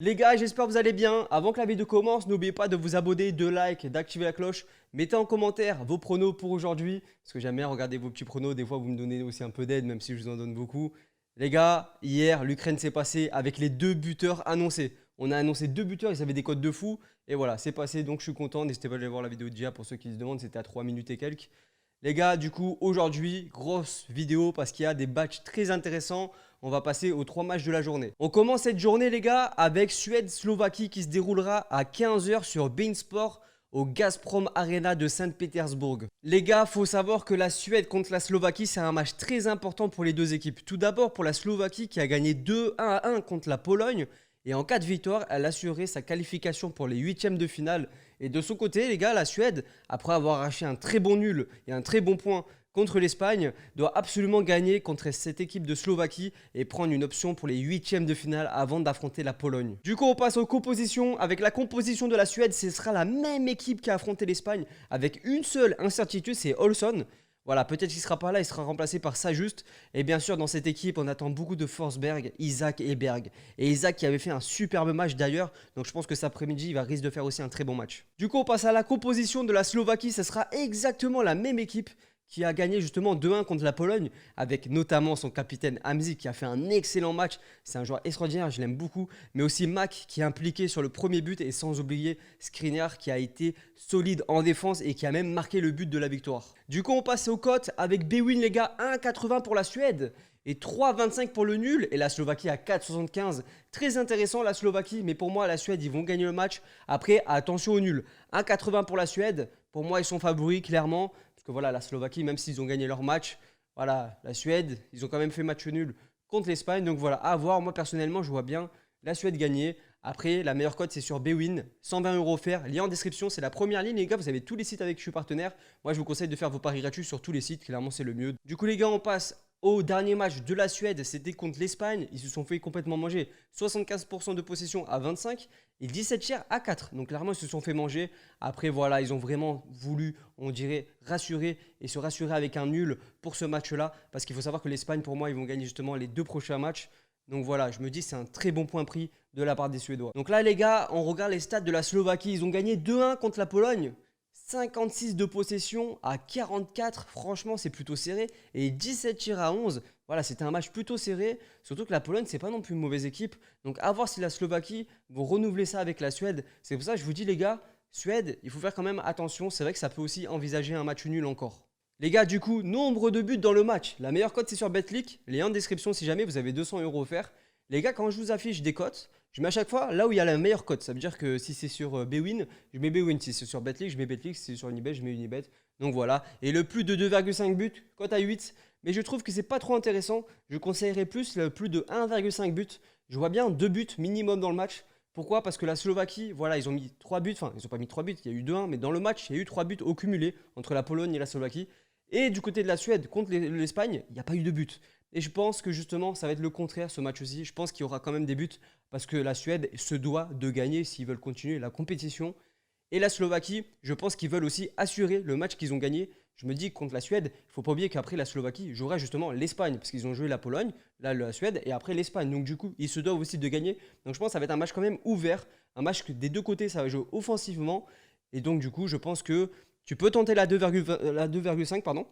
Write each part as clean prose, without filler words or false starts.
Les gars, j'espère que vous allez bien. Avant que la vidéo commence, n'oubliez pas de vous abonner, de like, d'activer la cloche. Mettez en commentaire vos pronos pour aujourd'hui. Parce que j'aime bien regarder vos petits pronos. Des fois, vous me donnez aussi un peu d'aide, même si je vous en donne beaucoup. Les gars, hier, l'Ukraine s'est passée avec les deux buteurs annoncés. On a annoncé deux buteurs, ils avaient des codes de fou. Et voilà, c'est passé, donc je suis content. N'hésitez pas à aller voir la vidéo d'hier pour ceux qui se demandent. C'était à 3 minutes et quelques. Les gars, du coup, aujourd'hui, grosse vidéo parce qu'il y a des matchs très intéressants. On va passer aux 3 matchs de la journée. On commence cette journée, les gars, avec Suède-Slovaquie qui se déroulera à 15 h sur beIN Sport au Gazprom Arena de Saint-Pétersbourg. Les gars, faut savoir que la Suède contre la Slovaquie, c'est un match très important pour les deux équipes. Tout d'abord pour la Slovaquie qui a gagné 2-1 contre la Pologne. Et en cas de victoire, elle assurait sa qualification pour les huitièmes de finale. Et de son côté, les gars, la Suède, après avoir arraché un très bon nul et un très bon point contre l'Espagne, doit absolument gagner contre cette équipe de Slovaquie et prendre une option pour les huitièmes de finale avant d'affronter la Pologne. Du coup, on passe aux compositions. Avec la composition de la Suède, ce sera la même équipe qui a affronté l'Espagne avec une seule incertitude, c'est Olsson. Voilà, peut-être qu'il ne sera pas là, il sera remplacé par Sajuste. Et bien sûr, dans cette équipe, on attend beaucoup de Forsberg, Isaac et Berg. Et Isaac qui avait fait un superbe match d'ailleurs. Donc je pense que cet après-midi, il risque de faire aussi un très bon match. Du coup, on passe à la composition de la Slovaquie. Ce sera exactement la même équipe qui a gagné justement 2-1 contre la Pologne, avec notamment son capitaine Hamzik qui a fait un excellent match. C'est un joueur extraordinaire, je l'aime beaucoup. Mais aussi Mac qui est impliqué sur le premier but et sans oublier Skriniar qui a été solide en défense et qui a même marqué le but de la victoire. Du coup, on passe aux cotes avec bwin les gars, 1,80 pour la Suède et 3,25 pour le nul. Et la Slovaquie à 4,75. Très intéressant la Slovaquie, mais pour moi la Suède, ils vont gagner le match. Après, attention au nul. 1,80 pour la Suède. Pour moi, ils sont favoris clairement. Parce que voilà, la Slovaquie, même s'ils ont gagné leur match, voilà, la Suède, ils ont quand même fait match nul contre l'Espagne. Donc voilà, à voir. Moi personnellement, je vois bien la Suède gagner. Après, la meilleure cote, c'est sur bwin. 120 € offerts. Lien en description, c'est la première ligne. Les gars, vous avez tous les sites avec qui je suis partenaire. Moi, je vous conseille de faire vos paris gratuits sur tous les sites. Clairement, c'est le mieux. Du coup, les gars, on passe au dernier match de la Suède. C'était contre l'Espagne. Ils se sont fait complètement manger. 75% de possession à 25 et 17 tiers à 4. Donc, clairement, ils se sont fait manger. Après, voilà, ils ont vraiment voulu, on dirait, rassurer et se rassurer avec un nul pour ce match-là. Parce qu'il faut savoir que l'Espagne, pour moi, ils vont gagner justement les 2 prochains matchs. Donc voilà, je me dis c'est un très bon point pris de la part des Suédois. Donc là les gars, on regarde les stats de la Slovaquie. Ils ont gagné 2-1 contre la Pologne. 56 de possession à 44. Franchement, c'est plutôt serré. Et 17 tirs à 11. Voilà, c'était un match plutôt serré. Surtout que la Pologne, c'est pas non plus une mauvaise équipe. Donc à voir si la Slovaquie vont renouveler ça avec la Suède. C'est pour ça que je vous dis les gars, Suède, il faut faire quand même attention. C'est vrai que ça peut aussi envisager un match nul encore. Les gars, du coup, nombre de buts dans le match. La meilleure cote, c'est sur Betclic. Lien en description si jamais vous avez 200 € offerts. Les gars, quand je vous affiche des cotes, je mets à chaque fois là où il y a la meilleure cote. Ça veut dire que si c'est sur bwin, je mets bwin. Si c'est sur Betclic, je mets Betclic. Si c'est sur Unibet, je mets Unibet. Donc voilà. Et le plus de 2,5 buts, cote à 8. Mais je trouve que c'est pas trop intéressant. Je conseillerais plus le plus de 1,5 buts. Je vois bien 2 buts minimum dans le match. Pourquoi? Parce que la Slovaquie, voilà, ils ont mis 3 buts. Enfin, ils n'ont pas mis 3 buts, il y a eu 2-1. Mais dans le match, il y a eu 3 buts au cumulé entre la Pologne et la Slovaquie. Et du côté de la Suède contre l'Espagne, il n'y a pas eu de but. Et je pense que justement, ça va être le contraire ce match aussi. Je pense qu'il y aura quand même des buts parce que la Suède se doit de gagner s'ils veulent continuer la compétition. Et la Slovaquie, je pense qu'ils veulent aussi assurer le match qu'ils ont gagné. Je me dis que contre la Suède, il ne faut pas oublier qu'après la Slovaquie jouera justement l'Espagne parce qu'ils ont joué la Pologne, là la Suède et après l'Espagne. Donc du coup, ils se doivent aussi de gagner. Donc je pense que ça va être un match quand même ouvert, un match que des deux côtés, ça va jouer offensivement. Et donc du coup, je pense que tu peux tenter la 2,5, pardon,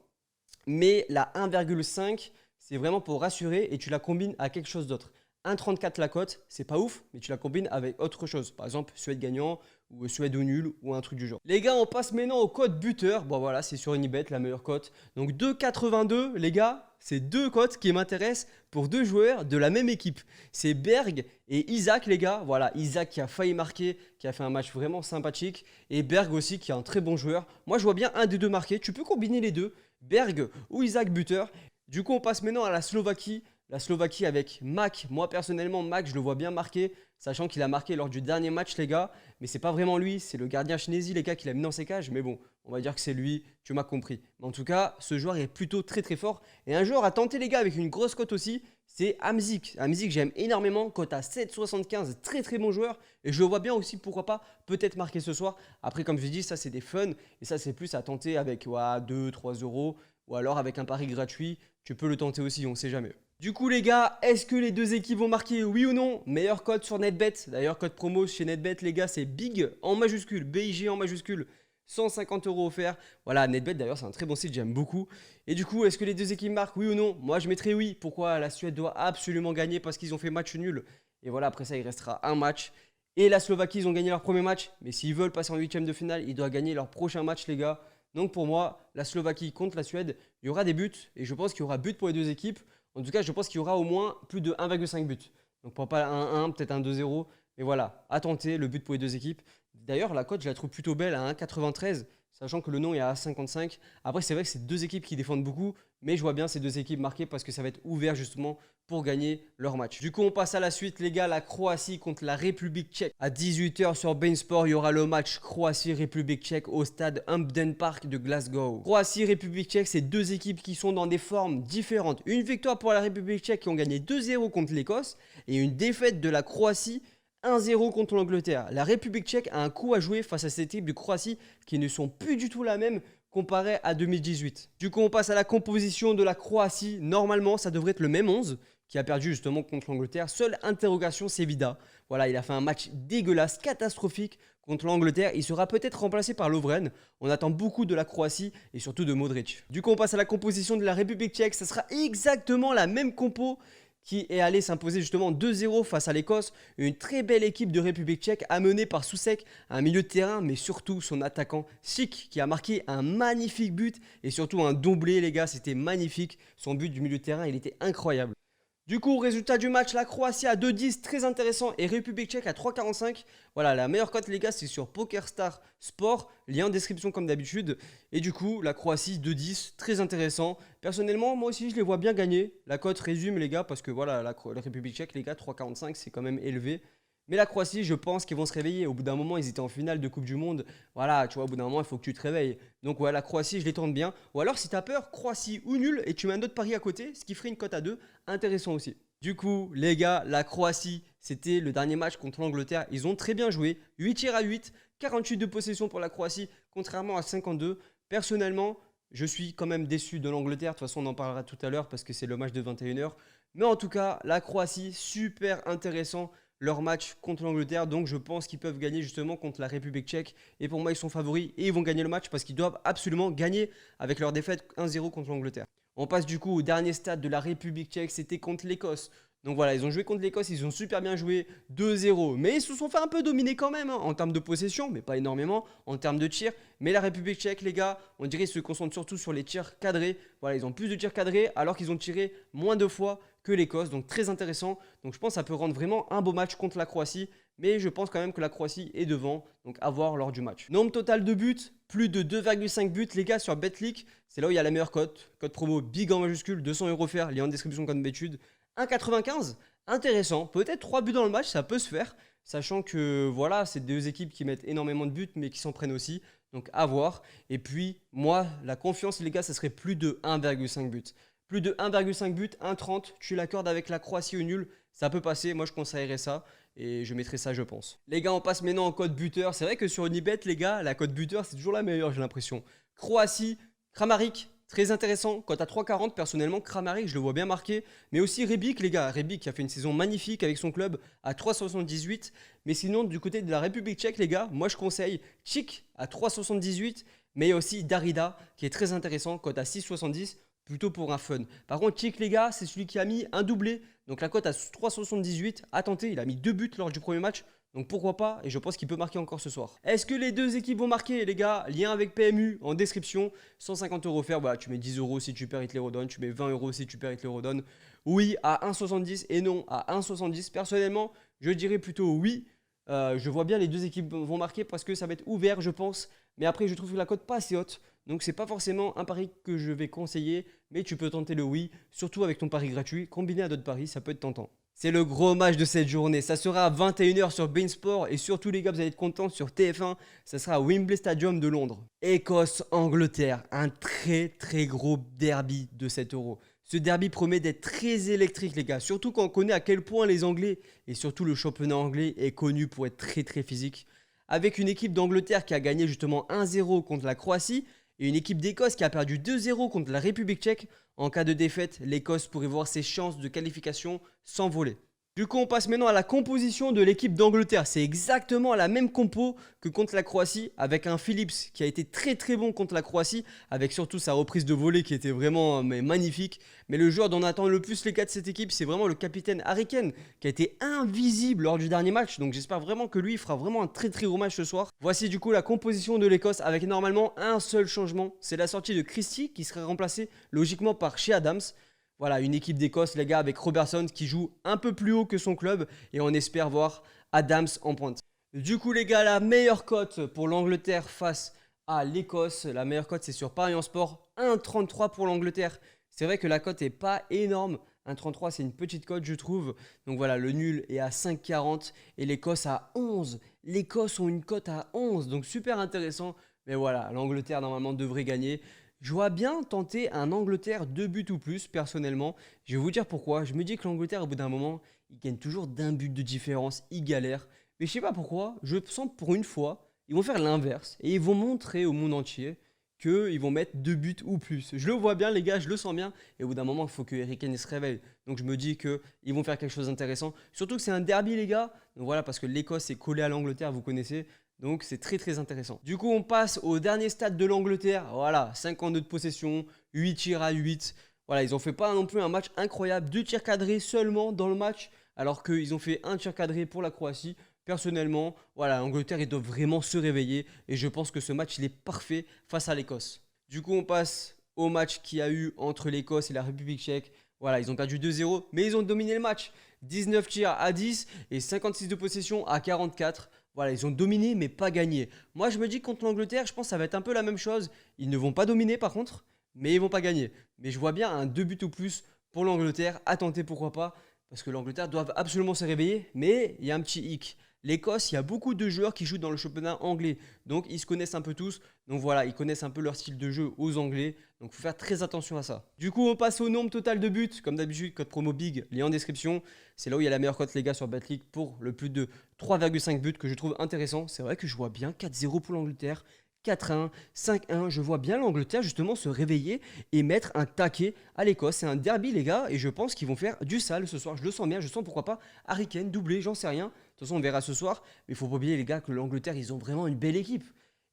mais la 1,5, c'est vraiment pour rassurer et tu la combines à quelque chose d'autre. 1,34 la cote, c'est pas ouf, mais tu la combines avec autre chose. Par exemple, Suède gagnant ou Suède au nul ou un truc du genre. Les gars, on passe maintenant au code buteur. Bon voilà, c'est sur Unibet, la meilleure cote. Donc 2,82, les gars, c'est deux cotes qui m'intéressent pour deux joueurs de la même équipe. C'est Berg et Isaac, les gars. Voilà, Isaac qui a failli marquer, qui a fait un match vraiment sympathique. Et Berg aussi, qui est un très bon joueur. Moi, je vois bien un des deux marquer. Tu peux combiner les deux, Berg ou Isaac buteur. Du coup, on passe maintenant à la Slovaquie. La Slovaquie avec Mac. Moi, personnellement, Mac, je le vois bien marquer, sachant qu'il a marqué lors du dernier match, les gars. Mais c'est pas vraiment lui, c'est le gardien Chinesi, les gars, qui l'a mis dans ses cages. Mais bon, on va dire que c'est lui, tu m'as compris. Mais en tout cas, ce joueur est plutôt très très fort. Et un joueur à tenter, les gars, avec une grosse cote aussi, c'est Hamzik. Hamzik, j'aime énormément. Cote à 7,75, très très bon joueur. Et je le vois bien aussi, pourquoi pas, peut-être marquer ce soir. Après, comme je dis, ça c'est des fun. Et ça, c'est plus à tenter avec 2-3 euros. Ou alors avec un pari gratuit, tu peux le tenter aussi, on ne sait jamais. Du coup les gars, est-ce que les deux équipes vont marquer, oui ou non? Meilleur code sur NetBet, d'ailleurs code promo chez NetBet les gars, c'est BIG en majuscule, BIG en majuscule, 150 € offerts. Voilà, NetBet d'ailleurs c'est un très bon site, j'aime beaucoup. Et du coup, est-ce que les deux équipes marquent, oui ou non? Moi je mettrais oui. Pourquoi? La Suède doit absolument gagner parce qu'ils ont fait match nul. Et voilà, après ça il restera un match. Et la Slovaquie, ils ont gagné leur premier match, mais s'ils veulent passer en huitième de finale, ils doivent gagner leur prochain match les gars. Donc pour moi, la Slovaquie contre la Suède, il y aura des buts et je pense qu'il y aura but pour les deux équipes. En tout cas, je pense qu'il y aura au moins plus de 1,5 buts. Donc, pourquoi pas un 1-1, peut-être un 2-0. Mais voilà, à tenter le but pour les deux équipes. D'ailleurs, la cote, je la trouve plutôt belle à 1,93, sachant que le nom est à 1,55. Après, c'est vrai que c'est deux équipes qui défendent beaucoup, mais je vois bien ces deux équipes marquer parce que ça va être ouvert justement pour gagner leur match. Du coup, on passe à la suite, les gars. La Croatie contre la République tchèque. À 18 h sur Bein Sport, il y aura le match Croatie-République tchèque au stade Hampden Park de Glasgow. Croatie-République tchèque, c'est deux équipes qui sont dans des formes différentes. Une victoire pour la République tchèque qui ont gagné 2-0 contre l'Écosse et une défaite de la Croatie 1-0 contre l'Angleterre. La République tchèque a un coup à jouer face à cette équipe de Croatie qui ne sont plus du tout la même comparé à 2018. Du coup, on passe à la composition de la Croatie. Normalement, ça devrait être le même 11 qui a perdu justement contre l'Angleterre. Seule interrogation, c'est Vida. Voilà, il a fait un match dégueulasse, catastrophique contre l'Angleterre. Il sera peut-être remplacé par Lovren. On attend beaucoup de la Croatie et surtout de Modric. Du coup, on passe à la composition de la République tchèque. Ça sera exactement la même compo qui est allé s'imposer justement 2-0 face à l'Écosse. Une très belle équipe de République tchèque amenée par Souček, un milieu de terrain, mais surtout son attaquant Sik qui a marqué un magnifique but et surtout un doublé les gars, c'était magnifique. Son but du milieu de terrain, il était incroyable. Du coup, résultat du match, la Croatie à 2,10, très intéressant, et République tchèque à 3,45. Voilà, la meilleure cote, les gars, c'est sur PokerStar Sport, lien en description comme d'habitude. Et du coup, la Croatie 2,10, très intéressant. Personnellement, moi aussi, je les vois bien gagner. La cote résume, les gars, parce que voilà, la République tchèque, les gars, 3,45, c'est quand même élevé. Mais la Croatie, je pense qu'ils vont se réveiller. Au bout d'un moment, ils étaient en finale de Coupe du Monde. Voilà, tu vois, au bout d'un moment, il faut que tu te réveilles. Donc, ouais, la Croatie, je les tente bien. Ou alors, si tu as peur, Croatie ou nul, et tu mets un autre pari à côté, ce qui ferait une cote à 2, intéressant aussi. Du coup, les gars, la Croatie, c'était le dernier match contre l'Angleterre. Ils ont très bien joué. 8 tirs à 8, 48 de possession pour la Croatie, contrairement à 52. Personnellement, je suis quand même déçu de l'Angleterre. De toute façon, on en parlera tout à l'heure parce que c'est le match de 21 h. Mais en tout cas, la Croatie, super intéressant leur match contre l'Angleterre. Donc, je pense qu'ils peuvent gagner justement contre la République tchèque. Et pour moi, ils sont favoris et ils vont gagner le match parce qu'ils doivent absolument gagner avec leur défaite 1-0 contre l'Angleterre. On passe du coup au dernier stade de la République tchèque, c'était contre l'Écosse. Donc voilà, ils ont joué contre l'Écosse, ils ont super bien joué 2-0. Mais ils se sont fait un peu dominer quand même, hein, en termes de possession, mais pas énormément, en termes de tirs. Mais la République tchèque, les gars, on dirait qu'ils se concentrent surtout sur les tirs cadrés. Voilà, ils ont plus de tirs cadrés alors qu'ils ont tiré moins de fois que l'Écosse. Donc très intéressant. Donc je pense que ça peut rendre vraiment un beau match contre la Croatie. Mais je pense quand même que la Croatie est devant, donc à voir lors du match. Nombre total de buts, plus de 2,5 buts les gars sur Betclic. C'est là où il y a la meilleure cote. Code promo BIG en majuscule, 200 € offert, lien en description comme d'habitude. 1,95, intéressant. Peut-être 3 buts dans le match, ça peut se faire. Sachant que voilà, c'est deux équipes qui mettent énormément de buts, mais qui s'en prennent aussi. Donc à voir. Et puis, moi, la confiance les gars, ça serait plus de 1,5 buts. Plus de 1,5 buts, 1,30, tu l'accordes avec la Croatie au nul, ça peut passer. Moi, je conseillerais ça. Et je mettrai ça, je pense. Les gars, on passe maintenant en code buteur. C'est vrai que sur Unibet, les gars, la cote buteur, c'est toujours la meilleure, j'ai l'impression. Croatie, Kramaric, très intéressant. Cote à 3,40, personnellement, Kramaric, je le vois bien marqué. Mais aussi Rebic, les gars. Rebic qui a fait une saison magnifique avec son club à 3,78. Mais sinon, du côté de la République tchèque, les gars, moi, je conseille Čik à 3,78. Mais il y a aussi Darida qui est très intéressant, cote à 6,70. Plutôt pour un fun. Par contre, Čik, les gars, c'est celui qui a mis un doublé. Donc la cote à 3,78 à tenter. Il a mis 2 buts lors du premier match. Donc pourquoi pas. Et je pense qu'il peut marquer encore ce soir. Est-ce que les deux équipes vont marquer, les gars? Lien avec PMU en description. 150 € offerts. Voilà, tu mets 10 € si tu perds, il te les redonne. Tu mets 20 € si tu perds, il te les redonne. Oui à 1,70 et non à 1,70. Personnellement, je dirais plutôt oui. Je vois bien les deux équipes vont marquer parce que ça va être ouvert, je pense. Mais après, je trouve que la cote pas assez haute. Donc, c'est pas forcément un pari que je vais conseiller. Mais tu peux tenter le oui, surtout avec ton pari gratuit. Combiné à d'autres paris, ça peut être tentant. C'est le gros match de cette journée. Ça sera à 21 h sur Bein Sport. Et surtout, les gars, vous allez être contents sur TF1. Ça sera à Wembley Stadium de Londres. Écosse-Angleterre. Un très, très gros derby de 7 €. Ce derby promet d'être très électrique, les gars. Surtout quand on connaît à quel point les Anglais, et surtout le championnat anglais, est connu pour être très, très physique. Avec une équipe d'Angleterre qui a gagné justement 1-0 contre la Croatie. et une équipe d'Écosse qui a perdu 2-0 contre la République tchèque. En cas de défaite, l'Écosse pourrait voir ses chances de qualification s'envoler. Du coup, on passe maintenant à la composition de l'équipe d'Angleterre. C'est exactement la même compo que contre la Croatie, avec un Phillips qui a été très très bon contre la Croatie, avec surtout sa reprise de volée qui était vraiment magnifique. Mais le joueur dont on attend le plus les gars de cette équipe, c'est vraiment le capitaine Harry Kane, qui a été invisible lors du dernier match. Donc j'espère vraiment que lui fera vraiment un très très gros match ce soir. Voici du coup la composition de l'Écosse avec normalement un seul changement. C'est la sortie de Christie qui sera remplacé logiquement par Che Adams. Voilà, une équipe d'Écosse, les gars, avec Robertson qui joue un peu plus haut que son club et on espère voir Adams en pointe. Du coup, les gars, la meilleure cote pour l'Angleterre face à l'Écosse, la meilleure cote c'est sur Paris en Sport, 1,33 pour l'Angleterre. C'est vrai que la cote n'est pas énorme, 1,33 c'est une petite cote je trouve. Donc voilà, le nul est à 5,40 et l'Écosse à 11. L'Écosse ont une cote à 11, donc super intéressant. Mais voilà, l'Angleterre normalement devrait gagner. Je vois bien tenter un Angleterre 2 buts ou plus, personnellement. Je vais vous dire pourquoi. Je me dis que l'Angleterre, au bout d'un moment, ils gagnent toujours d'un but de différence. Ils galèrent. Mais je sais pas pourquoi. Je sens pour une fois, ils vont faire l'inverse. Et ils vont montrer au monde entier qu'ils vont mettre 2 buts ou plus. Je le vois bien, les gars, je le sens bien. Et au bout d'un moment, il faut que Harry Kane se réveille. Donc je me dis qu'ils vont faire quelque chose d'intéressant. Surtout que c'est un derby, les gars. Donc voilà, parce que l'Écosse est collée à l'Angleterre, vous connaissez. Donc c'est très très intéressant. Du coup on passe au dernier stade de l'Angleterre. Voilà, 52 de possession, 8 tirs à 8. Voilà, ils ont fait pas non plus un match incroyable. 2 tirs cadrés seulement dans le match. Alors qu'ils ont fait un tir cadré pour la Croatie. Personnellement, voilà, l'Angleterre ils doivent vraiment se réveiller. Et je pense que ce match il est parfait face à l'Écosse. Du coup on passe au match qu'il y a eu entre l'Écosse et la République tchèque. Voilà, ils ont perdu 2-0, mais ils ont dominé le match. 19 tirs à 10 et 56 de possession à 44. Voilà, ils ont dominé mais pas gagné. Moi, je me dis que contre l'Angleterre, je pense que ça va être un peu la même chose. Ils ne vont pas dominer par contre, mais ils vont pas gagner. Mais je vois bien un 2 buts ou plus pour l'Angleterre. À tenter, pourquoi pas. Parce que l'Angleterre doit absolument se réveiller. Mais il y a un petit hic. L'Écosse, il y a beaucoup de joueurs qui jouent dans le championnat anglais. Donc, ils se connaissent un peu tous. Donc voilà, ils connaissent un peu leur style de jeu aux Anglais. Donc, il faut faire très attention à ça. Du coup, on passe au nombre total de buts. Comme d'habitude, code promo BIG, lien en description. C'est là où il y a la meilleure cote, les gars, sur Betclic pour le plus de 3,5 buts que je trouve intéressant. C'est vrai que je vois bien 4-0 pour l'Angleterre. 4-1, 5-1, je vois bien l'Angleterre justement se réveiller et mettre un taquet à l'Écosse. C'est un derby les gars et je pense qu'ils vont faire du sale ce soir. Je le sens bien, je sens pourquoi pas Harry Kane doublé, j'en sais rien. De toute façon on verra ce soir. Mais il faut pas oublier les gars que l'Angleterre ils ont vraiment une belle équipe.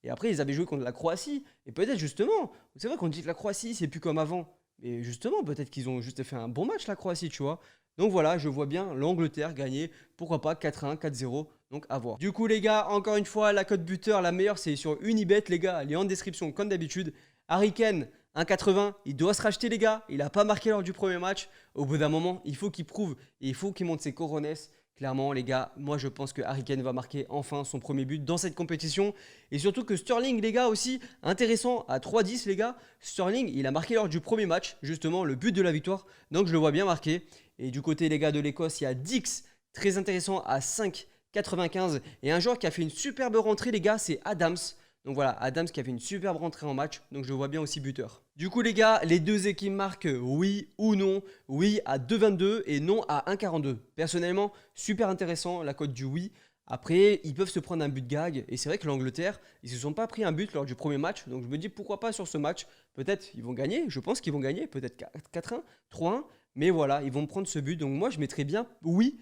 Et après ils avaient joué contre la Croatie. Et peut-être justement, c'est vrai qu'on dit que la Croatie c'est plus comme avant. Mais justement peut-être qu'ils ont juste fait un bon match la Croatie tu vois. Donc voilà, je vois bien l'Angleterre gagner, pourquoi pas 4-1, 4-0, donc à voir. Du coup les gars, encore une fois, la cote buteur, la meilleure c'est sur Unibet les gars, lien en description comme d'habitude. Harry Kane, 1,80, il doit se racheter les gars, il n'a pas marqué lors du premier match. Au bout d'un moment, il faut qu'il prouve et il faut qu'il monte ses coronets. Clairement les gars, moi je pense que Harry Kane va marquer enfin son premier but dans cette compétition. Et surtout que Sterling les gars aussi, intéressant à 3,10 les gars. Sterling, il a marqué lors du premier match, justement le but de la victoire. Donc je le vois bien marqué. Et du côté les gars de l'Écosse, il y a Dix, très intéressant à 5,95. Et un joueur qui a fait une superbe rentrée les gars, c'est Adams. Donc voilà, Adams qui a fait une superbe rentrée en match. Donc je le vois bien aussi buteur. Du coup les gars, les deux équipes marquent oui ou non. Oui à 2,22 et non à 1,42. Personnellement, super intéressant la cote du oui. Après, ils peuvent se prendre un but gag. Et c'est vrai que l'Angleterre, ils ne se sont pas pris un but lors du premier match. Donc je me dis pourquoi pas sur ce match. Peut-être ils vont gagner. Je pense qu'ils vont gagner. Peut-être 4-1, 3-1. Mais voilà, ils vont me prendre ce but. Donc moi, je mettrais bien oui.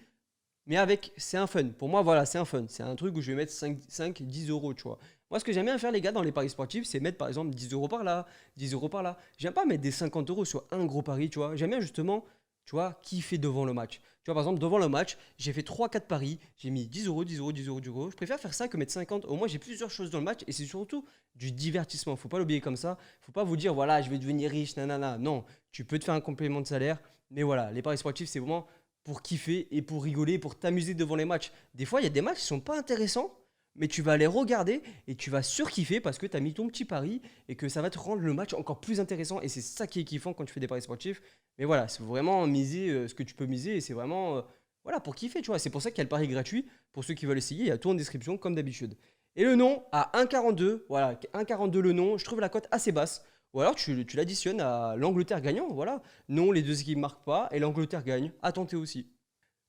Mais avec, c'est un fun. Pour moi, voilà, c'est un fun. C'est un truc où je vais mettre 5, 10 euros, tu vois. Moi, ce que j'aime bien faire, les gars, dans les paris sportifs, c'est mettre par exemple 10 euros par là, 10 euros par là. J'aime pas mettre des 50 euros sur un gros pari, tu vois. J'aime bien justement, tu vois, kiffer devant le match. Tu vois, par exemple, devant le match, j'ai fait 3, 4 paris. J'ai mis 10 euros, 10 euros, 10 euros, 10 euros. Je préfère faire ça que mettre 50. Au moins, j'ai plusieurs choses dans le match et c'est surtout du divertissement. Faut pas l'oublier comme ça. Faut pas vous dire, voilà, je vais devenir riche, nanana. Non, tu peux te faire un complément de salaire. Mais voilà, les paris sportifs, c'est vraiment pour kiffer et pour rigoler, pour t'amuser devant les matchs. Des fois, il y a des matchs qui sont pas intéressants, mais tu vas les regarder et tu vas surkiffer parce que tu as mis ton petit pari et que ça va te rendre le match encore plus intéressant. Et c'est ça qui est kiffant quand tu fais des paris sportifs. Mais voilà, c'est vraiment miser ce que tu peux miser et c'est vraiment voilà, pour kiffer, tu vois. C'est pour ça qu'il y a le pari gratuit. Pour ceux qui veulent essayer, il y a tout en description comme d'habitude. Et le nom à 1,42, voilà, 1,42 le nom, je trouve la cote assez basse. Ou alors tu l'additionnes à l'Angleterre gagnant, voilà. Non, les deux équipes ne marquent pas et l'Angleterre gagne. À tenter aussi.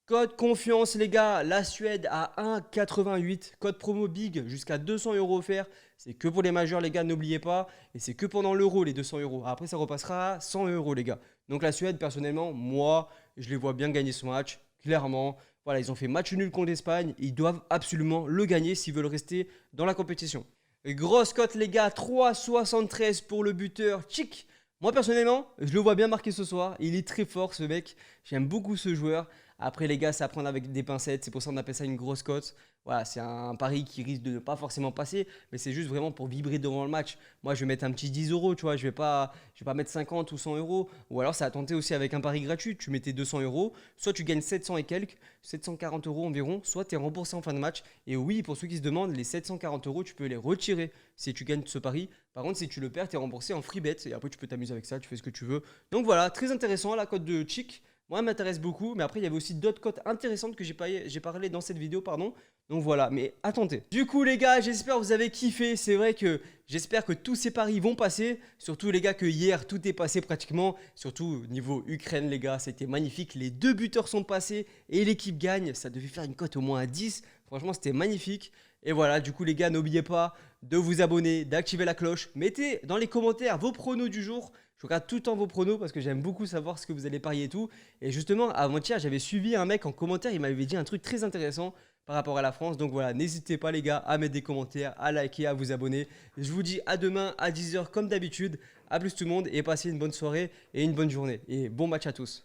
Code confiance les gars, la Suède à 1,88. Code promo big jusqu'à 200 euros offerts. C'est que pour les majeurs les gars, n'oubliez pas. Et c'est que pendant l'euro les 200 euros. Après ça repassera à 100 euros les gars. Donc la Suède personnellement, moi je les vois bien gagner ce match. Clairement, voilà, ils ont fait match nul contre l'Espagne. Ils doivent absolument le gagner s'ils veulent rester dans la compétition. Et grosse cote les gars, 3,73 pour le buteur. Chic. Moi personnellement, je le vois bien marquer ce soir. Il est très fort ce mec. J'aime beaucoup ce joueur. Après les gars, c'est à prendre avec des pincettes. C'est pour ça qu'on appelle ça une grosse cote. Voilà, c'est un pari qui risque de ne pas forcément passer, mais c'est juste vraiment pour vibrer devant le match. Moi, je vais mettre un petit 10 euros, tu vois. Je vais pas mettre 50 ou 100 euros. Ou alors, ça a tenté aussi avec un pari gratuit. Tu mettais 200 euros, soit tu gagnes 700 et quelques, 740 euros environ, soit tu es remboursé en fin de match. Et oui, pour ceux qui se demandent, les 740 euros, tu peux les retirer si tu gagnes ce pari. Par contre, si tu le perds, tu es remboursé en free bet. Et après, tu peux t'amuser avec ça, tu fais ce que tu veux. Donc voilà, très intéressant la cote de Chic. Moi, elle m'intéresse beaucoup, mais après, il y avait aussi d'autres cotes intéressantes que j'ai parlé dans cette vidéo, pardon. Donc voilà, mais attendez. Du coup, les gars, j'espère que vous avez kiffé. C'est vrai que j'espère que tous ces paris vont passer. Surtout, les gars, que hier, tout est passé pratiquement. Surtout, niveau Ukraine, les gars, c'était magnifique. Les deux buteurs sont passés et l'équipe gagne. Ça devait faire une cote au moins à 10. Franchement, c'était magnifique. Et voilà, du coup, les gars, n'oubliez pas de vous abonner, d'activer la cloche. Mettez dans les commentaires vos pronos du jour. Je regarde tout le temps vos pronos parce que j'aime beaucoup savoir ce que vous allez parier et tout. Et justement, avant-hier, j'avais suivi un mec en commentaire. Il m'avait dit un truc très intéressant par rapport à la France. Donc voilà, n'hésitez pas les gars à mettre des commentaires, à liker, à vous abonner. Je vous dis à demain à 10 h comme d'habitude. A plus tout le monde et passez une bonne soirée et une bonne journée. Et bon match à tous.